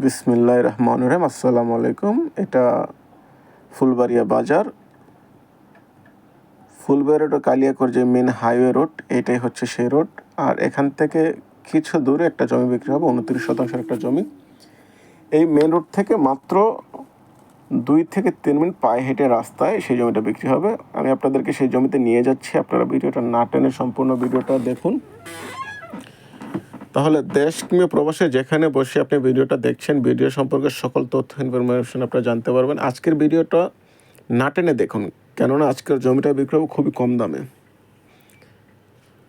বিসমিল্লাহির রহমানির রহিম। আসসালামু আলাইকুম। এটা ফুলবাড়িয়া বাজার, ফুলবাড়িয়া টু কালিয়াকৈর যে মেন হাইওয়ে রোড, এটাই হচ্ছে সেই রোড। আর এখান থেকে কিছু দূরে একটা জমি বিক্রি হবে, 29 শতাংশের একটা জমি। এই মেন রোড থেকে মাত্র 2 থেকে 3 মিনিট পায়ে হেঁটে রাস্তায় সেই জমিটা বিক্রি হবে। আমি আপনাদেরকে সেই জমিতে নিয়ে যাচ্ছি, আপনারা ভিডিওটা না টেনে সম্পূর্ণ ভিডিওটা দেখুন। তাহলে দেশ কিংবা প্রবাসে যেখানে বসে আপনি ভিডিওটা দেখছেন, ভিডিও সম্পর্কে সকল তথ্য ইনফরমেশন আপনারা জানতে পারবেন। আজকের ভিডিওটা না টেনে দেখুন, কেননা আজকের জমিটা বিক্রি হবে খুবই কম দামে।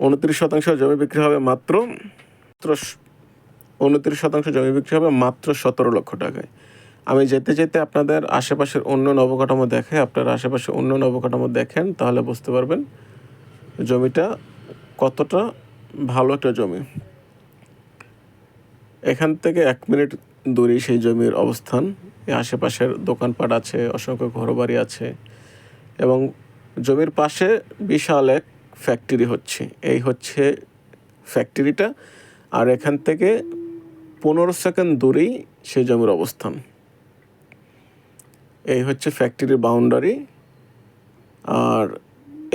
29 শতাংশ জমি বিক্রি হবে মাত্র 29 শতাংশ জমি বিক্রি হবে মাত্র 17 লক্ষ টাকায়। আমি যেতে যেতে আপনাদের আশেপাশের অন্য অবকাঠামো দেখে, আপনারা আশেপাশে অন্য অবকাঠামো দেখেন, তাহলে বুঝতে পারবেন জমিটা কতটা ভালো একটা জমি। এখান থেকে 1 মিনিট দূরেই সেই জমির অবস্থান। আশেপাশের দোকানপাট আছে, অসংখ্য ঘরবাড়ি আছে এবং জমির পাশে বিশাল এক ফ্যাক্টরি হচ্ছে। এই হচ্ছে ফ্যাক্টরিটা। আর এখান থেকে 15 সেকেন্ড দূরেই সেই জমির অবস্থান। এই হচ্ছে ফ্যাক্টরির বাউন্ডারি। আর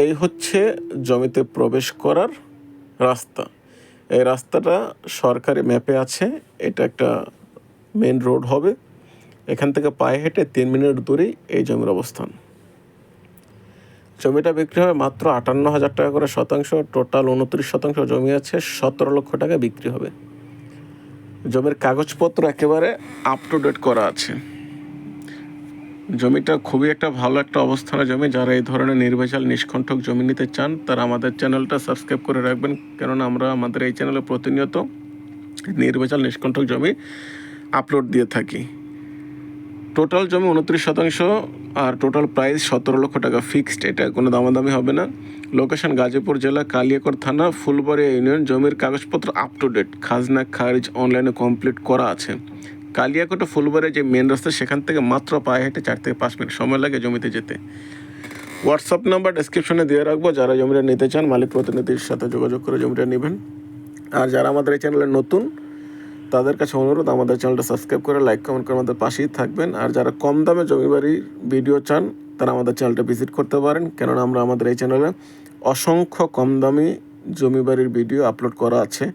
এই হচ্ছে জমিতে প্রবেশ করার রাস্তা। এই রাস্তাটা সরকারি ম্যাপে আছে। এটা একটা মেন রোড হবে। এখান থেকে পায়ে হেঁটে 3 মিনিট দূরেই এই জমির অবস্থান। জমিটা বিক্রি হবে মাত্র 58,000 টাকা করে শতাংশ। টোটাল 29 শতাংশ জমি আছে, 17 লক্ষ টাকা বিক্রি হবে। জমির কাগজপত্র একেবারে আপ টু ডেট করা আছে। জমিটা খুবই একটা ভালো একটা অবস্থানে জমি। যারা এই ধরনের নির্ভেজাল নিষ্কণ্টক জমি নিতে চান, তারা আমাদের চ্যানেলটা সাবস্ক্রাইব করে রাখবেন, কেননা আমরা আমাদের এই চ্যানেলে প্রতিনিয়ত নির্ভেজাল নিষ্কণ্টক জমি আপলোড দিয়ে থাকি। টোটাল জমি 29 শতাংশ আর টোটাল প্রাইস 17 লক্ষ টাকা ফিক্সড। এটা কোনো দামাদামি হবে না। লোকেশন গাজীপুর জেলা, কালিয়াকৈর থানা, ফুলবাড়িয়া ইউনিয়ন। জমির কাগজপত্র আপ টু ডেট, খাজনা খারিজ অনলাইনে কমপ্লিট করা আছে। কালিয়াকৈর টু ফুলবাড়িয়া যে মেন রাস্তা, সেখান থেকে মাত্র পায়ে হেঁটে 4 থেকে 5 মিনিট সময় লাগে জমিতে যেতে। হোয়াটসঅ্যাপ নাম্বার ডেসক্রিপশনে দিয়ে রাখবো, যারা জমিটা নিতে চান মালিক প্রতিনিধির সাথে যোগাযোগ করে জমিটা নেবেন। আর যারা আমাদের এই চ্যানেলে নতুন, তাদের কাছে অনুরোধ, আমাদের চ্যানেলটা সাবস্ক্রাইব করে লাইক কমেন্ট করে আমাদের পাশেই থাকবেন। আর যারা কম দামে জমি বাড়ির ভিডিও চান, তারা আমাদের চ্যানেলটা ভিজিট করতে পারেন, কেননা আমরা আমাদের এই চ্যানেলে অসংখ্য কম দামি জমি বাড়ির ভিডিও আপলোড করা আছে।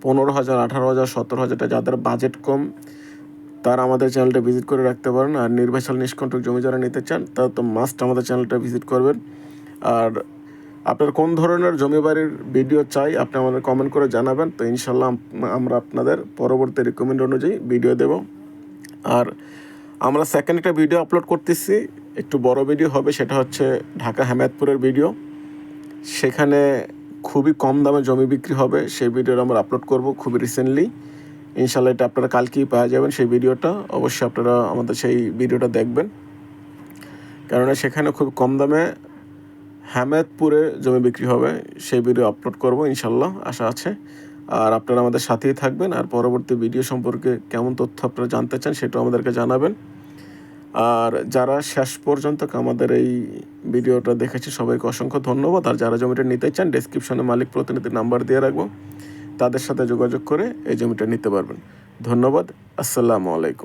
15,000, 18,000, 17,000 টাকা। যাদের বাজেট কম, তারা আমাদের চ্যানেলটা ভিজিট করে রাখতে পারেন। আর নির্ভেজাল নিষ্কণ্টক জমি যারা নিতে চান, তারা তো মাস্ট আমাদের চ্যানেলটা ভিজিট করবেন। আর আপনার কোন ধরনের জমি বাড়ির ভিডিও চাই, আপনি আমাদের কমেন্ট করে জানাবেন, তো ইনশাল্লাহ আমরা আপনাদের পরবর্তী রিকমেন্ড অনুযায়ী ভিডিও দেব। আর আমরা সেকেন্ড একটা ভিডিও আপলোড করতেছি, একটু বড় ভিডিও হবে। সেটা হচ্ছে ঢাকা হেমায়েতপুরের ভিডিও। সেখানে খুবই কম দামে জমি বিক্রি হবে, সেই ভিডিওটা আমরা আপলোড করব খুবই রিসেন্টলি। ইনশাল্লাহ এটা আপনারা কালকেই পাওয়া যাবেন সেই ভিডিওটা। অবশ্যই আপনারা আমাদের সেই ভিডিওটা দেখবেন, কেননা সেখানে খুব কম দামে হেমায়েতপুরে জমি বিক্রি হবে। সেই ভিডিও আপলোড করব ইনশাল্লাহ, আশা আছে। আর আপনারা আমাদের সাথেই থাকবেন। আর পরবর্তী ভিডিও সম্পর্কে কেমন তথ্য আপনারা জানতে চান, সেটাও আমাদেরকে জানাবেন। আর যারা শেষ পর্যন্ত আমাদের এই ভিডিওটা দেখেছে, সবাইকে অসংখ্য ধন্যবাদ। আর যারা জমিটা নিতে চান, ডেসক্রিপশনে মালিক প্রতিনিধির নাম্বার দিয়ে রাখবো, তাদের সাথে যোগাযোগ করে এই জমিটা নিতে পারবেন। ধন্যবাদ। আসসালামু আলাইকুম।